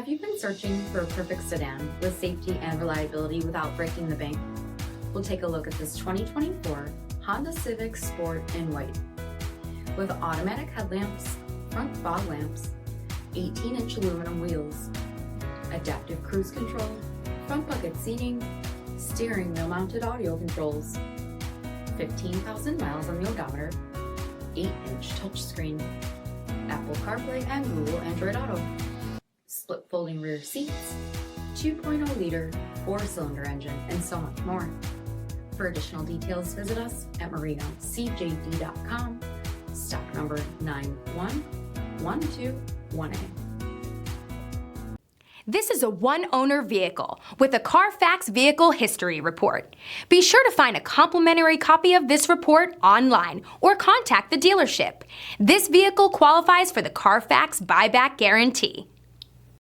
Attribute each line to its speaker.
Speaker 1: Have you been searching for a perfect sedan with safety and reliability without breaking the bank? We'll take a look at this 2024 Honda Civic Sport in white. With automatic headlamps, front fog lamps, 18-inch aluminum wheels, adaptive cruise control, front bucket seating, steering wheel mounted audio controls, 15,000 miles on the odometer, 8-inch touchscreen, Apple CarPlay and Google Android Auto, split folding rear seats, 2.0-liter 4-cylinder engine, and so much more. For additional details, visit us at marinocjd.com, stock number 911218.
Speaker 2: This is a one-owner vehicle with a CARFAX vehicle history report. Be sure to find a complimentary copy of this report online or contact the dealership. This vehicle qualifies for the CARFAX buyback guarantee.